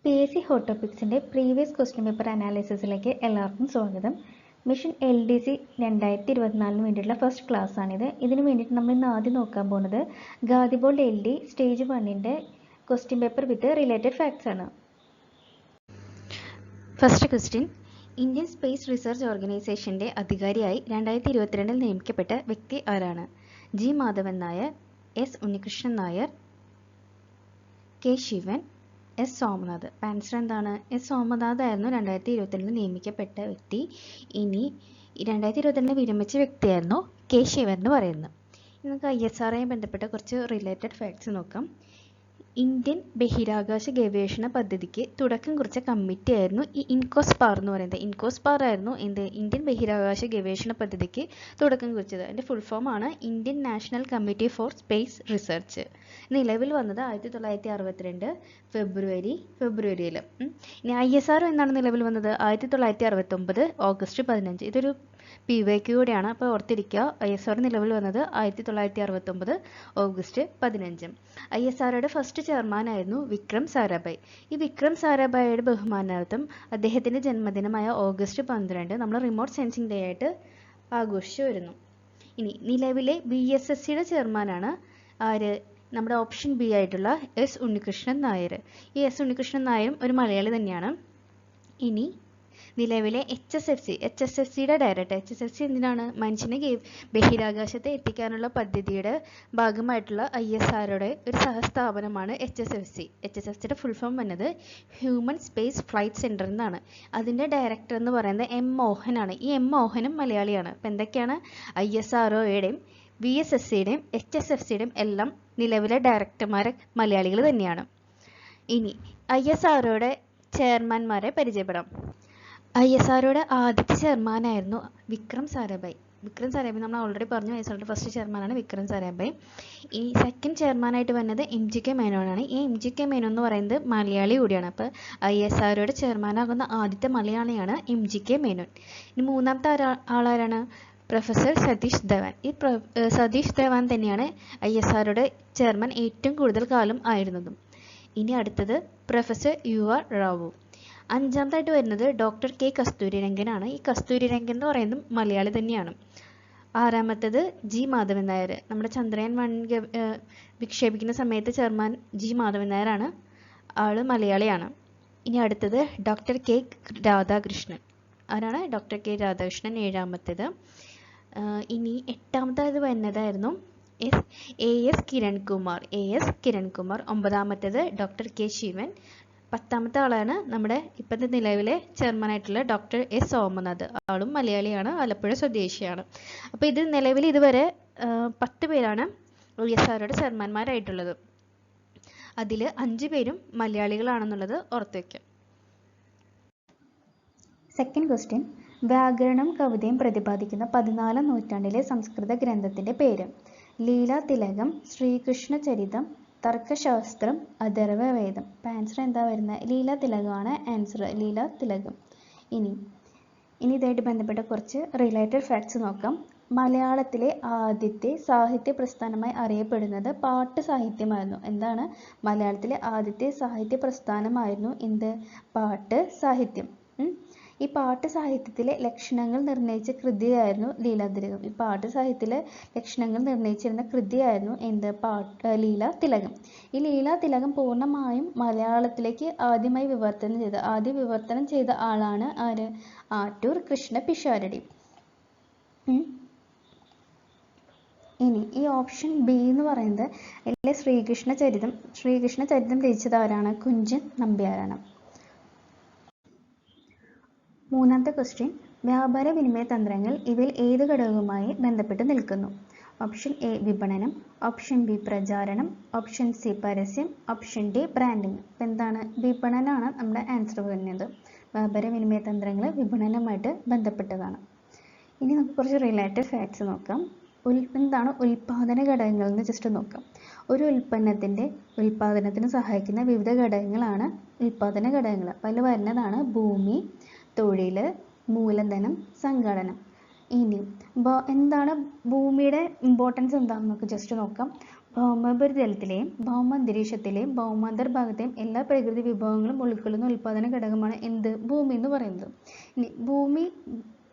PSC hot ടോപ്പിക്സിൻ്റെ previous question paper അനാലിസിസിലേക്ക് എല്ലാവർക്കും സ്വാഗതം. മിഷൻ LDC 2024 വേണ്ടിയിട്ടുള്ള ഫസ്റ്റ് ക്ലാസ് ആണിത്. ഇതിന് വേണ്ടിയിട്ട് നമ്മൾ ഇന്ന് ആദ്യം നോക്കാൻ പോകുന്നത് ഗാദിബോൾഡ് LD സ്റ്റേജ് 1ൻ്റെ question paper with related facts ആണ്. First question, Indian space research ഓർഗനൈസേഷൻ്റെ അധികാരിയായി 2022 നിയമിക്കപ്പെട്ട വ്യക്തി ആരാണ്? G Madhavan Nair, S Unnikrishnan Nair, K Sivan, S Somanath. Answer എന്താണ്? എസ് സോമനാഥ് ആയിരുന്നു 2022 നിയമിക്കപ്പെട്ട വ്യക്തി. ഇനി 2022 വിരമിച്ച വ്യക്തിയായിരുന്നു കെ ശിവൻ എന്ന് പറയുന്നത്. ഇനി നമുക്ക് ISROയുമായി ബന്ധപ്പെട്ട കുറച്ച് റിലേറ്റഡ് ഫാക്ട്സ് നോക്കാം. ഇന്ത്യൻ ബഹിരാകാശ ഗവേഷണ പദ്ധതിക്ക് തുടക്കം കുറിച്ച കമ്മിറ്റി ആയിരുന്നു ഈ ഇൻകോസ്പാർ എന്ന് പറയുന്നത്. ഇൻകോസ്പാർ ആയിരുന്നു ഇന്ത്യൻ ബഹിരാകാശ ഗവേഷണ പദ്ധതിക്ക് തുടക്കം കുറിച്ചത്. അതിൻ്റെ ഫുൾ ഫോം ആണ് Indian national committee for space research. നിലവിൽ വന്നത് 1962 ഫെബ്രുവരിയിൽ. ഇനി ISRO എന്നാണ് നിലവിൽ വന്നത്? 1969 ഓഗസ്റ്റ് 15. ഇതൊരു PYQ കൂടെയാണ്, അപ്പോൾ ഓർത്തിരിക്കുക. ISRO നിലവിൽ വന്നത് 1969 ഓഗസ്റ്റ് 15. ISROയുടെ ഫസ്റ്റ് ചെയർമാനായിരുന്നു വിക്രം സാരാഭായ്. ഈ വിക്രം സാരാഭായിയുടെ ബഹുമാനാർത്ഥം അദ്ദേഹത്തിൻ്റെ ജന്മദിനമായ ഓഗസ്റ്റ് 12 നമ്മൾ റിമോട്ട് സെൻസിങ് ഡേ ആയിട്ട് ആഘോഷിച്ചു വരുന്നു. ഇനി നിലവിലെ BSSCയുടെ ചെയർമാനാണ് ആര്? നമ്മുടെ ഓപ്ഷൻ ബി ആയിട്ടുള്ള എസ് ഉണ്ണികൃഷ്ണൻ നായർ. ഈ എസ് ഉണ്ണികൃഷ്ണൻ നായരും ഒരു മലയാളി തന്നെയാണ്. ഇനി നിലവിലെ HSFCയുടെ ഡയറക്ടർ. HSFC എന്തിനാണ്? മനുഷ്യനെ ബഹിരാകാശത്തെ എത്തിക്കാനുള്ള പദ്ധതിയുടെ ഭാഗമായിട്ടുള്ള ISROയുടെ ഒരു സഹസ്ഥാപനമാണ് HSFC. HSFCയുടെ ഫുൾ ഫോം വന്നത് ഹ്യൂമൻ സ്പേസ് ഫ്ലൈറ്റ് സെൻറ്റർ എന്നാണ്. അതിൻ്റെ ഡയറക്ടർ എന്ന് പറയുന്നത് M മോഹനാണ്. ഈ M മോഹനും മലയാളിയാണ്. അപ്പോൾ എന്തൊക്കെയാണ്? ISROയുടെയും VSSCയുടെയും HSFCയുടെയും എല്ലാം നിലവിലെ ഡയറക്ടർമാരെ മലയാളികൾ തന്നെയാണ്. ഇനി ISROയുടെ ചെയർമാൻമാരെ പരിചയപ്പെടാം. ISROയുടെ ആദ്യത്തെ ചെയർമാനായിരുന്നു വിക്രം സാരാഭായ്. നമ്മൾ ഓൾറെഡി പറഞ്ഞു, ISROയുടെ ഫസ്റ്റ് ചെയർമാനാണ് വിക്രം സാരാഭായ്. ഈ സെക്കൻഡ് ചെയർമാനായിട്ട് വന്നത് MGK മേനോനാണ്. ഈ MGK മേനോൻ എന്ന് പറയുന്നത് മലയാളി കൂടിയാണ്. അപ്പോൾ ISROയുടെ ചെയർമാനാകുന്ന ആദ്യത്തെ മലയാളിയാണ് MGK മേനോൻ. ഇനി മൂന്നാമത്തെ ആളാരാണ്? പ്രൊഫസർ സതീഷ് ധവാൻ. ഈ സതീഷ് ധവാൻ തന്നെയാണ് ISROയുടെ ചെയർമാൻ ഏറ്റവും കൂടുതൽ കാലം ആയിരുന്നതും. ഇനി അടുത്തത് പ്രൊഫസർ UR റാവു. അഞ്ചാമതായിട്ട് വരുന്നത് ഡോക്ടർ K കസ്തൂരിരംഗനാണ്. ഈ കസ്തൂരിരംഗൻ എന്ന് പറയുന്നത് മലയാളി തന്നെയാണ്. ആറാമത്തേത് ജി മാധവൻ നായർ. നമ്മുടെ ചന്ദ്രയാൻ 1 വിക്ഷേപിക്കുന്ന സമയത്ത് ചെയർമാൻ ജി മാധവൻ നായരാണ്. ആള് മലയാളിയാണ്. ഇനി അടുത്തത് ഡോക്ടർ K രാധാകൃഷ്ണൻ. ആരാണ്? ഡോക്ടർ K രാധാകൃഷ്ണൻ ഏഴാമത്തേത്. ഇനി എട്ടാമത്തേത് വരുന്നതായിരുന്നു AS കിരൺകുമാർ. ഒമ്പതാമത്തേത് ഡോക്ടർ K ശിവൻ. പത്താമത്തെ ആളാണ് നമ്മുടെ ഇപ്പോഴത്തെ നിലവിലെ ചെയർമാനായിട്ടുള്ള ഡോക്ടർ എസ് സോമനാഥ്. ആളും മലയാളിയാണ്, ആലപ്പുഴ സ്വദേശിയാണ്. അപ്പോൾ ഇത് നിലവിൽ ഇതുവരെ 10 പേരാണ് ISROയുടെ ചെയർമാൻമാരായിട്ടുള്ളത്. അതിൽ 5 പേരും മലയാളികളാണെന്നുള്ളത് ഓർത്തുവയ്ക്കാം. സെക്കൻഡ് ക്വസ്റ്റ്യൻ, വ്യാകരണം കവിതയും പ്രതിപാദിക്കുന്ന 14ാം നൂറ്റാണ്ടിലെ സംസ്കൃത ഗ്രന്ഥത്തിൻ്റെ പേര്? ലീലാതിലകം, ശ്രീകൃഷ്ണ ചരിതം, തർക്കശാസ്ത്രം, അഥർവവേദം. അപ്പം ആൻസർ എന്താ വരുന്നത്? ലീലാതിലകമാണ് ആൻസർ. ലീലാതിലകം. ഇനി ഇതായിട്ട് ബന്ധപ്പെട്ട കുറച്ച് റിലേറ്റഡ് ഫാക്ട്സ് നോക്കാം. മലയാളത്തിലെ ആദ്യത്തെ സാഹിത്യ പ്രസ്ഥാനമായി അറിയപ്പെടുന്നത് പാട്ട് സാഹിത്യമായിരുന്നു. എന്താണ്? മലയാളത്തിലെ ആദ്യത്തെ സാഹിത്യ പ്രസ്ഥാനമായിരുന്നു എന്ത്? പാട്ട് സാഹിത്യം. ഈ പാട്ട് സാഹിത്യത്തിലെ ലക്ഷണങ്ങൾ നിർണ്ണയിച്ച കൃതിയായിരുന്നു ലീലാതിലകം. ഈ പാട്ട് സാഹിത്യത്തിലെ ലക്ഷണങ്ങൾ നിർണ്ണയിച്ചിരുന്ന കൃതിയായിരുന്നു എന്ത്? ലീലാതിലകം. ഈ ലീലാതിലകം പൂർണ്ണമായും മലയാളത്തിലേക്ക് ആദ്യം വിവർത്തനം ചെയ്ത ആളാണ് ആര്? ആറ്റൂർ കൃഷ്ണ പിഷാരടി. ഇനി ഈ ഓപ്ഷൻ ബി എന്ന് പറയുന്നത് അതിലെ ശ്രീകൃഷ്ണ ചരിതം രചിച്ചത് ആരാണ്? കുഞ്ചൻ നമ്പ്യാരാണ്. മൂന്നാമത്തെ ക്വസ്റ്റ്യൻ, വ്യാപാര വിനിമയ തന്ത്രങ്ങൾ ഇവയിൽ ഏത് ഘടകവുമായി ബന്ധപ്പെട്ട് നിൽക്കുന്നു? ഓപ്ഷൻ എ വിപണനം, ഓപ്ഷൻ ബി പ്രചാരണം, ഓപ്ഷൻ സി പരസ്യം, ഓപ്ഷൻ ഡി ബ്രാൻഡിങ്. അപ്പം എന്താണ്? വിപണനമാണ് നമ്മുടെ ആൻസർ വരുന്നത്. വ്യാപാര വിനിമയ തന്ത്രങ്ങൾ വിപണനവുമായിട്ട് ബന്ധപ്പെട്ടതാണ്. ഇനി നമുക്ക് കുറച്ച് റിലേറ്റഡ് ഫാക്ട്സ് നോക്കാം. എന്താണ് ഉൽപാദന ഘടകങ്ങൾ എന്ന് ജസ്റ്റ് നോക്കാം. ഒരു ഉൽപാദനത്തിന് സഹായിക്കുന്ന വിവിധ ഘടകങ്ങളാണ് ഉൽപാദന ഘടകങ്ങൾ. അപ്പോൾ അതിൽ വരുന്നതാണ് ഭൂമി, തൊഴിൽ, മൂലധനം, സംഘടന. ഇനി എന്താണ് ഭൂമിയുടെ ഇമ്പോർട്ടൻസ് എന്താണെന്ന് നമുക്ക് ജസ്റ്റ് നോക്കാം. ഭൗമോപരിതലത്തിലെയും ഭൗമാന്തരീക്ഷത്തിലെയും ഭൗമാന്തർഭാഗത്തെയും എല്ലാ പ്രകൃതി വിഭവങ്ങളും ഉൾക്കൊള്ളുന്ന ഉൽപ്പാദന ഘടകമാണ് എന്ത്? ഭൂമി എന്ന് പറയുന്നത്. ഇനി ഭൂമി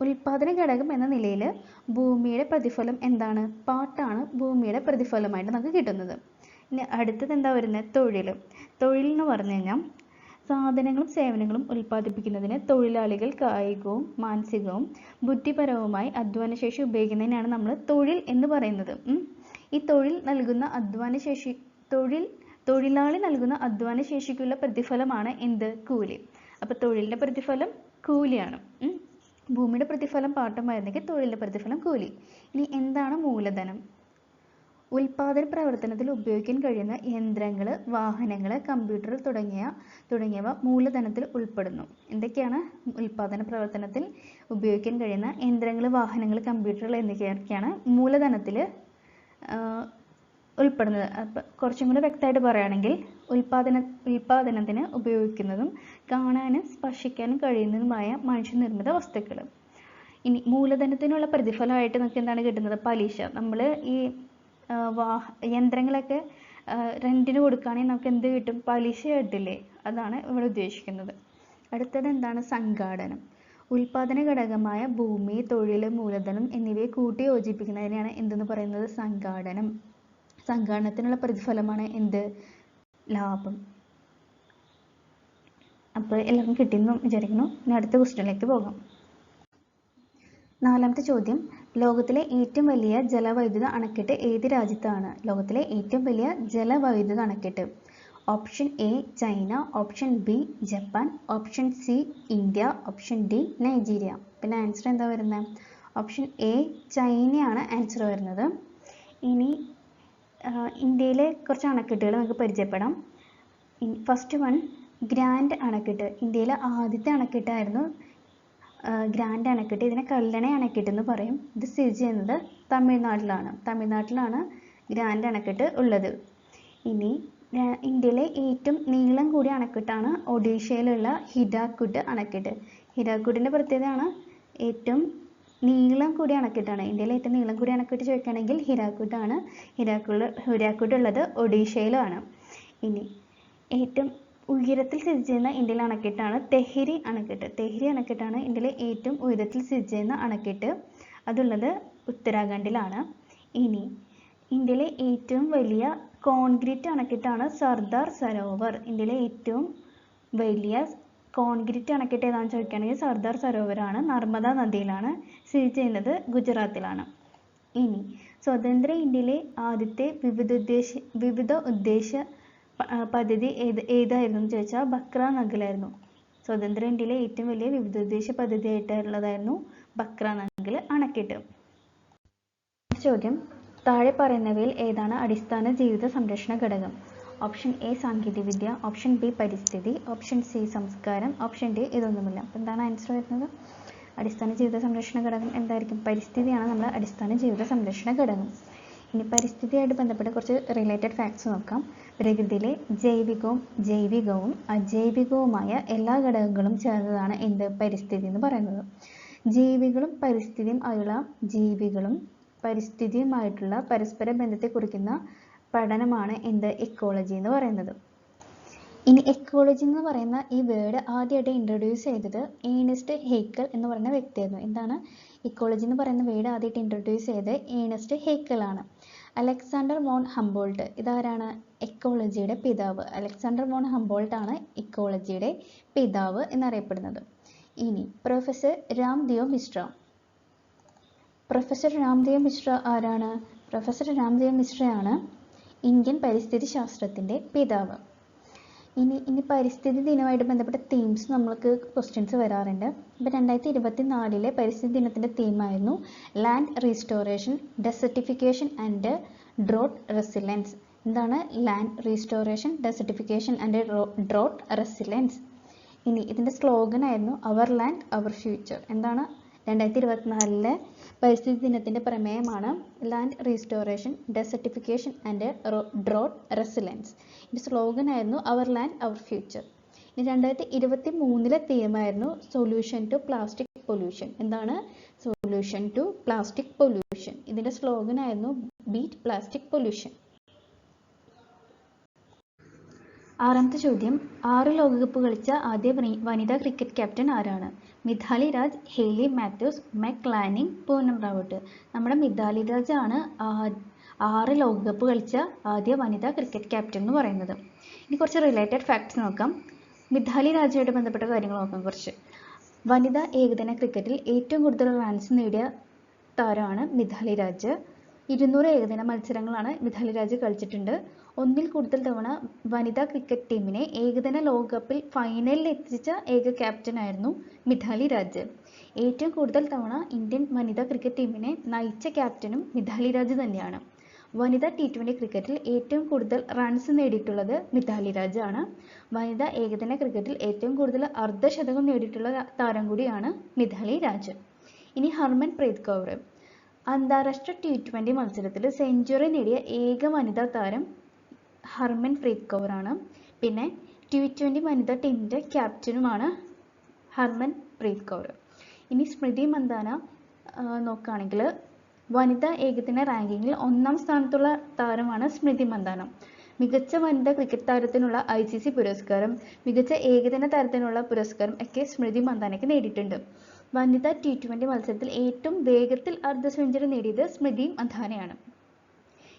ഉൽപ്പാദന ഘടകം എന്ന നിലയിൽ ഭൂമിയുടെ പ്രതിഫലം എന്താണ്? പാട്ടാണ് ഭൂമിയുടെ പ്രതിഫലമായിട്ട് നമുക്ക് കിട്ടുന്നത്. ഇനി അടുത്തത് എന്താ വരുന്നത്? തൊഴിൽ. തൊഴിൽ എന്ന് പറഞ്ഞു കഴിഞ്ഞാൽ സാധനങ്ങളും സേവനങ്ങളും ഉൽപ്പാദിപ്പിക്കുന്നതിന് തൊഴിലാളികൾ കായികവും മാനസികവും ബുദ്ധിപരവുമായി അധ്വാനശേഷി ഉപയോഗിക്കുന്നതിനാണ് നമ്മൾ തൊഴിൽ എന്ന് പറയുന്നത്. ഈ തൊഴിലാളി നൽകുന്ന അധ്വാനശേഷിക്കുള്ള പ്രതിഫലമാണ് എന്ത്? കൂലി. അപ്പോൾ തൊഴിലിന്റെ പ്രതിഫലം കൂലിയാണ്. ഭൂമിയുടെ പ്രതിഫലം പാട്ടമായിരുന്നെങ്കിൽ തൊഴിലിന്റെ പ്രതിഫലം കൂലി. ഇനി എന്താണ് മൂലധനം? ഉൽപാദന പ്രവർത്തനത്തിൽ ഉപയോഗിക്കാൻ കഴിയുന്ന യന്ത്രങ്ങൾ, വാഹനങ്ങൾ, കമ്പ്യൂട്ടർ തുടങ്ങിയവ മൂലധനത്തിൽ ഉൾപ്പെടുന്നു. എന്തൊക്കെയാണ് ഉൽപാദന പ്രവർത്തനത്തിൽ ഉപയോഗിക്കാൻ കഴിയുന്ന യന്ത്രങ്ങൾ, വാഹനങ്ങൾ, കമ്പ്യൂട്ടറുകൾ എന്നിവയൊക്കെയാണ് മൂലധനത്തിൽ ഉൾപ്പെടുന്നത്. അപ്പം കുറച്ചും കൂടെ വ്യക്തമായിട്ട് പറയുകയാണെങ്കിൽ ഉൽപാദനത്തിന് ഉപയോഗിക്കുന്നതും കാണാനും സ്പർശിക്കാനും കഴിയുന്നതുമായ മനുഷ്യനിർമ്മിത വസ്തുക്കൾ. ഇനി മൂലധനത്തിനുള്ള പ്രതിഫലമായിട്ട് നമുക്ക് എന്താണ് കിട്ടുന്നത്? പലിശ. നമ്മൾ ഈ യന്ത്രങ്ങളൊക്കെ റെന്റിന് കൊടുക്കുകയാണെങ്കിൽ നമുക്ക് എന്ത് കിട്ടും? പലിശ കിട്ടില്ലേ? അതാണ് ഇവിടെ ഉദ്ദേശിക്കുന്നത്. അടുത്തത് എന്താണ്? സംഘാടനം. ഉൽപാദന ഘടകമായ ഭൂമി, തൊഴിൽ, മൂലധനം എന്നിവയെ കൂട്ടി യോജിപ്പിക്കുന്നതിനെയാണ് എന്തെന്ന് പറയുന്നത്? സംഘാടനം. സംഘാടനത്തിനുള്ള പ്രതിഫലമാണ് എന്ത്? ലാഭം. അപ്പോൾ എല്ലാവർക്കും കിട്ടിയെന്ന് വിചാരിക്കുന്നു. ഇനി അടുത്ത ക്വസ്റ്റ്യനിലേക്ക് പോകാം. 4ാമത്തെ ചോദ്യം, ലോകത്തിലെ ഏറ്റവും വലിയ ജലവൈദ്യുത അണക്കെട്ട് ഏത് രാജ്യത്താണ്? ലോകത്തിലെ ഏറ്റവും വലിയ ജലവൈദ്യുത അണക്കെട്ട്. Option A China, option B Japan, option C India, option D Nigeria. പിന്നെ ആൻസർ എന്താ വരുന്നത്? ഓപ്ഷൻ എ ചൈനയാണ് ആൻസർ വരുന്നത്. ഇനി ഇന്ത്യയിലെ കുറച്ച് അണക്കെട്ടുകൾ നമുക്ക് പരിചയപ്പെടാം. ഫസ്റ്റ് വൺ ഗ്രാൻഡ് അണക്കെട്ട്. ഇന്ത്യയിലെ ആദ്യത്തെ അണക്കെട്ടായിരുന്നു ഗ്രാൻഡ് അണക്കെട്ട്. ഇതിനെ കല്ലണை അണക്കെട്ട് എന്ന് പറയും. ഇത് സ്ഥിതി ചെയ്യുന്നത് തമിഴ്നാട്ടിലാണ് ഗ്രാൻഡ് അണക്കെട്ട് ഉള്ളത്. ഇനി ഇന്ത്യയിലെ ഏറ്റവും നീളം കൂടിയ അണക്കെട്ടാണ് ഒഡീഷയിലുള്ള ഹിരാക്കുഡ് അണക്കെട്ട്. ഹിരാക്കുഡിൻ്റെ പ്രത്യേകതയാണ് ഏറ്റവും നീളം കൂടിയ അണക്കെട്ടാണ്. ഇന്ത്യയിലെ ഏറ്റവും നീളം കൂടിയ അണക്കെട്ട് ചോദിക്കുകയാണെങ്കിൽ ഹിരാക്കുഡാണ്. ഹിരാക്കുഡ് ഉള്ളത് ഒഡീഷയിലാണ്. ഇനി ഏറ്റവും ഉയരത്തിൽ സ്ഥിതി ചെയ്യുന്ന ഇന്ത്യയിലെ അണക്കെട്ടാണ് തെഹരി അണക്കെട്ട്. തെഹരി അണക്കെട്ടാണ് ഇന്ത്യയിലെ ഏറ്റവും ഉയരത്തിൽ സ്ഥിതി ചെയ്യുന്ന അണക്കെട്ട്. അതുള്ളത് ഉത്തരാഖണ്ഡിലാണ്. ഇനി ഇന്ത്യയിലെ ഏറ്റവും വലിയ കോൺക്രീറ്റ് അണക്കെട്ടാണ് സർദാർ സരോവർ. ഇന്ത്യയിലെ ഏറ്റവും വലിയ കോൺക്രീറ്റ് അണക്കെട്ട് ഏതാണെന്ന് ചോദിക്കുകയാണെങ്കിൽ സർദാർ സരോവറാണ്. നർമ്മദ നദിയിലാണ് സ്ഥിതി ചെയ്യുന്നത്. ഗുജറാത്തിലാണ്. ഇനി സ്വതന്ത്ര ഇന്ത്യയിലെ ആദ്യത്തെ വിവിധ ഉദ്ദേശ പദ്ധതി ഏതായിരുന്നു എന്ന് ചോദിച്ചാൽ ബക്ര നഗലായിരുന്നു. സ്വതന്ത്ര ഇന്ത്യയിലെ ഏറ്റവും വലിയ വിവിധോദ്ദേശ പദ്ധതി ആയിട്ടുള്ളതായിരുന്നു ബക്ര നഗൽ അണക്കെട്ട്. ചോദ്യം, താഴെ പറയുന്നവയിൽ ഏതാണ് അടിസ്ഥാന ജീവിത സംരക്ഷണ ഘടകം? ഓപ്ഷൻ എ സാങ്കേതികവിദ്യ, ഓപ്ഷൻ ബി പരിസ്ഥിതി, ഓപ്ഷൻ സി സംസ്കാരം, ഓപ്ഷൻ ഡി ഇതൊന്നുമില്ല. അപ്പം എന്താണ് ആൻസർ വരുന്നത്? അടിസ്ഥാന ജീവിത സംരക്ഷണ ഘടകം എന്തായിരിക്കും? പരിസ്ഥിതിയാണ് നമ്മുടെ അടിസ്ഥാന ജീവിത സംരക്ഷണ ഘടകം. ഇനി പരിസ്ഥിതിയായിട്ട് ബന്ധപ്പെട്ട കുറച്ച് റിലേറ്റഡ് ഫാക്ട്സ് നോക്കാം. പ്രകൃതിയിലെ ജൈവികവും അജൈവികവുമായ എല്ലാ ഘടകങ്ങളും ചേർന്നതാണ് എന്ത്? പരിസ്ഥിതി എന്ന് പറയുന്നത്. ജീവികളും പരിസ്ഥിതിയുമായിട്ടുള്ള പരസ്പര ബന്ധത്തെ കുറിക്കുന്ന പഠനമാണ് എന്ത്? എക്കോളജി എന്ന് പറയുന്നത്. ഇനി എക്കോളജി എന്ന് പറയുന്ന ഈ വേർഡ് ആദ്യമായിട്ട് ഇൻട്രൊഡ്യൂസ് ചെയ്തത് ഏണസ്റ്റ് ഹേക്കൽ എന്ന് പറയുന്ന വ്യക്തിയായിരുന്നു. എന്താണ് ഇക്കോളജി എന്ന് പറയുന്ന വേർഡ് ആദ്യമായിട്ട് ഇൻട്രൊഡ്യൂസ് ചെയ്തത് ഏണസ്റ്റ് ഹേക്കൽ ആണ്. അലക്സാണ്ടർ വോൺ ഹംബോൾട്ട് ഇതാരാണ്? എക്കോളജിയുടെ പിതാവ്. അലക്സാണ്ടർ വോൺ ഹംബോൾട്ട് ആണ് ഇക്കോളജിയുടെ പിതാവ് എന്നറിയപ്പെടുന്നത്. ഇനി പ്രൊഫസർ രാംദേവ് മിശ്ര ആരാണ്? പ്രൊഫസർ രാംദേവ് മിശ്രയാണ് ഇന്ത്യൻ പരിസ്ഥിതി ശാസ്ത്രത്തിൻ്റെ പിതാവ്. ഇനി പരിസ്ഥിതി ദിനവുമായിട്ട് ബന്ധപ്പെട്ട തീംസ് നമ്മൾക്ക് ക്വസ്റ്റ്യൻസ് വരാറുണ്ട്. ഇപ്പോൾ 2024 പരിസ്ഥിതി ദിനത്തിൻ്റെ തീമായിരുന്നു land restoration, desertification and drought resilience. എന്താണ് land restoration, desertification and drought resilience? ഇനി ഇതിൻ്റെ സ്ലോഗൻ ആയിരുന്നു അവർ ലാൻഡ് അവർ ഫ്യൂച്ചർ. എന്താണ് 2024 പരിസ്ഥിതി ദിനത്തിൻ്റെ പ്രമേയമാണ് land restoration, desertification and drought resilience. ഇതിൻ്റെ സ്ലോഗൻ ആയിരുന്നു അവർ ലാൻഡ് അവർ ഫ്യൂച്ചർ. ഇനി 2023 തീമായിരുന്നു സൊല്യൂഷൻ ടു പ്ലാസ്റ്റിക് പൊല്യൂഷൻ. എന്താണ് സൊല്യൂഷൻ ടു പ്ലാസ്റ്റിക് പൊല്യൂഷൻ? ഇതിൻ്റെ സ്ലോഗൻ ആയിരുന്നു ബീറ്റ് പ്ലാസ്റ്റിക് പൊല്യൂഷൻ. ആറാമത്തെ ചോദ്യം, 6 ലോകകപ്പ് കളിച്ച ആദ്യ വനിതാ ക്രിക്കറ്റ് ക്യാപ്റ്റൻ ആരാണ്? Mithali Raj, Hayley Matthews, Meg Lanning, Poonam Raut. നമ്മുടെ മിഥാലി രാജ് ആണ് 6 ലോകകപ്പ് കളിച്ച ആദ്യ വനിതാ ക്രിക്കറ്റ് ക്യാപ്റ്റൻ എന്ന് പറയുന്നത്. ഇനി കുറച്ച് റിലേറ്റഡ് ഫാക്ട്സ് നോക്കാം. മിഥാലി രാജുമായിട്ട് ബന്ധപ്പെട്ട കാര്യങ്ങൾ നോക്കാം കുറച്ച്. വനിതാ ഏകദിന ക്രിക്കറ്റിൽ ഏറ്റവും കൂടുതൽ റൺസ് നേടിയ താരമാണ് മിഥാലി രാജ്. 200 ഏകദിന മത്സരങ്ങളാണ് മിഥാലി രാജ് കളിച്ചിട്ടുണ്ട്. ഒന്നിൽ കൂടുതൽ തവണ വനിതാ ക്രിക്കറ്റ് ടീമിനെ ഏകദിന ലോകകപ്പിൽ ഫൈനലിൽ എത്തിച്ച ഏക ക്യാപ്റ്റനായിരുന്നു മിഥാലി രാജ്. ഏറ്റവും കൂടുതൽ തവണ ഇന്ത്യൻ വനിതാ ക്രിക്കറ്റ് ടീമിനെ നയിച്ച ക്യാപ്റ്റനും മിഥാലി രാജ് തന്നെയാണ്. വനിതാ T20 ക്രിക്കറ്റിൽ ഏറ്റവും കൂടുതൽ റൺസ് നേടിയിട്ടുള്ളത് മിഥാലി രാജ് ആണ്. വനിതാ ഏകദിന ക്രിക്കറ്റിൽ ഏറ്റവും കൂടുതൽ അർദ്ധശതകം നേടിയിട്ടുള്ള താരം കൂടിയാണ് മിഥാലി രാജ്. ഇനി ഹർമൻപ്രീത് കൗർ. അന്താരാഷ്ട്ര T20 മത്സരത്തിൽ സെഞ്ചുറി നേടിയ ഏക വനിതാ താരം ഹർമൻപ്രീത് കൗർ ആണ്. പിന്നെ T20 വനിതാ ടീമിൻ്റെ ക്യാപ്റ്റനുമാണ് ഹർമൻപ്രീത് കൗർ. ഇനി സ്മൃതി മന്ദാന നോക്കുകയാണെങ്കിൽ വനിതാ ഏകദിന റാങ്കിങ്ങിൽ 1-ാം സ്ഥാനത്തുള്ള താരമാണ് സ്മൃതി മന്ദാന. മികച്ച വനിതാ ക്രിക്കറ്റ് താരത്തിനുള്ള ICC പുരസ്കാരം, മികച്ച ഏകദിന താരത്തിനുള്ള പുരസ്കാരം ഒക്കെ സ്മൃതി മന്ദാനയ്ക്ക് നേടിയിട്ടുണ്ട്. വനിതാ T20 മത്സരത്തിൽ ഏറ്റവും വേഗത്തിൽ അർദ്ധ സെഞ്ചുറി നേടിയത് സ്മൃതി മന്ദാനയാണ്.